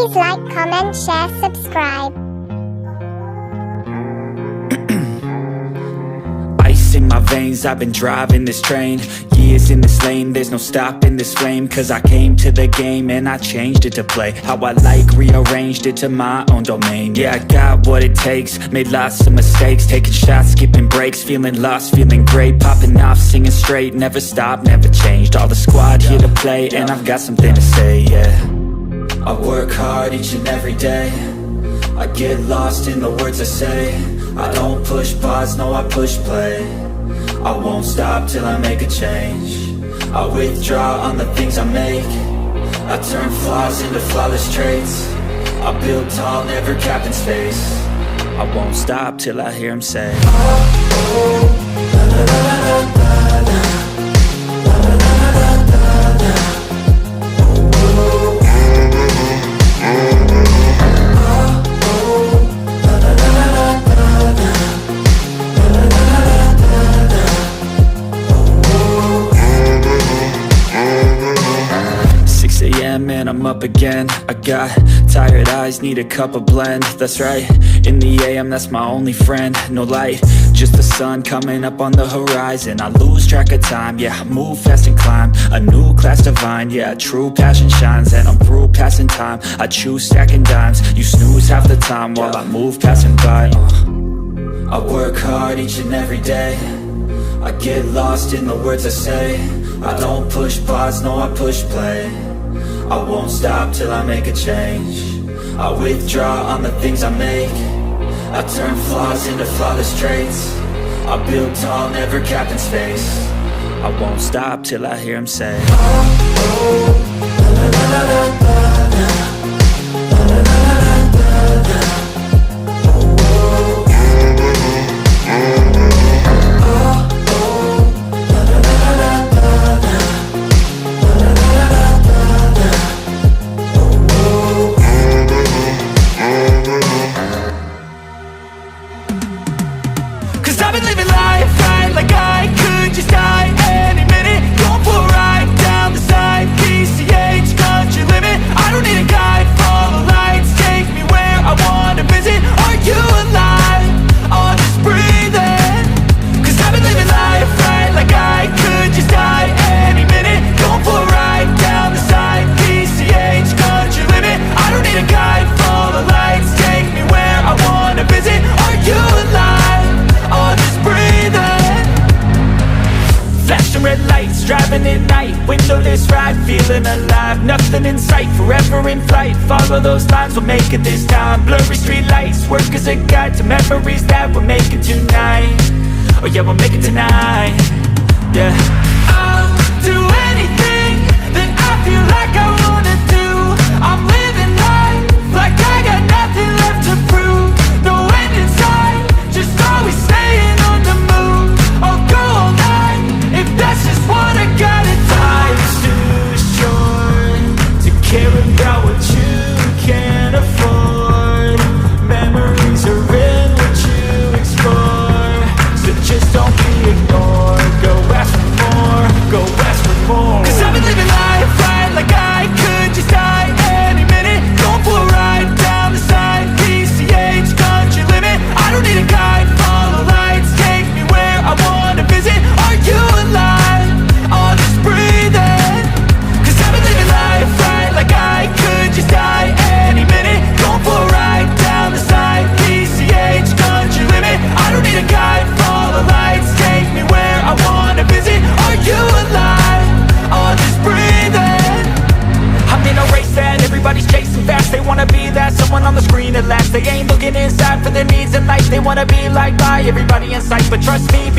Please like, comment, share, subscribe. Ice in my veins, I've been driving this train. Years in this lane, there's no stopping this flame. Cause I came to the game and I changed it to play how I like, rearranged it to my own domain. Yeah, I got what it takes, made lots of mistakes, taking shots, skipping breaks, feeling lost, feeling great, popping off, singing straight, never stopped, never changed. All the squad here to play and I've got something to say, yeah. I work hard each and every day, I get lost in the words I say. I don't push pause, no I push play. I won't stop till I make a change. I withdraw on the things I make. I turn flaws into flawless traits. I build tall, never capped in space. I won't stop till I hear him say, oh, oh, la, la, la, la, la, la. And I'm up again. I got tired eyes, need a cup of blend. That's right, in the AM, that's my only friend. No light, just the sun coming up on the horizon. I lose track of time, yeah, I move fast and climb a new class divine, yeah, true passion shines. And I'm through passing time, I choose stacking dimes. You snooze half the time while I move passing by. I work hard each and every day, I get lost in the words I say. I don't push pause, no I push play. I won't stop till I make a change. I withdraw on the things I make. I turn flaws into flawless traits. I build tall, never capped in space. I won't stop till I hear him say, oh, oh, la, la, la, la, la, la. I've been living life right like I could just die any minute. Going for a ride down the side, PCH, country limit. I don't need a guide, follow lights, take me where I wanna visit. Are you alive? Or just breathing? Cause I've been living life right like I could just die any minute. Going for a ride down the side, PCH, country limit. I don't need a guide, follow lights, take me where I wanna visit. Are you alive? Or just breathing? Flashing red lights, driving at night, windowless ride, feeling alive. Nothing in sight, forever in flight. Follow those lines, we'll make it this time. Blurry street lights, work as a guide to memories that we're making tonight. Oh yeah, we'll make it tonight. Yeah, I'll do anything that I feel like I wanna do. I'm living life like I got nothing left to prove. No end in sight, just always staying on the move. I'll go all night if that's just what I gotta do. Life's too short to care about what you can't afford. Memories are in what you explore, so just don't be ignored. Go ask for more, go ask for more. Cause I've been living life right like I could just die any minute. Going for a ride down the side, PCH, country limit. I don't need a guide, follow lights, take me where I wanna visit. Are you alive? Or just breathing? Cause I've been living life right like I could just die any minute. Going for a ride down the side, PCH, country limit. I don't need a guide, follow lights, take me where I wanna visit. Are you alive? Or just breathing? I'm in a race that everybody's chasing fast. They wanna be that someone on the screen at last. They ain't looking inside for their needs in life. They wanna be liked by everybody in sight, but trust me,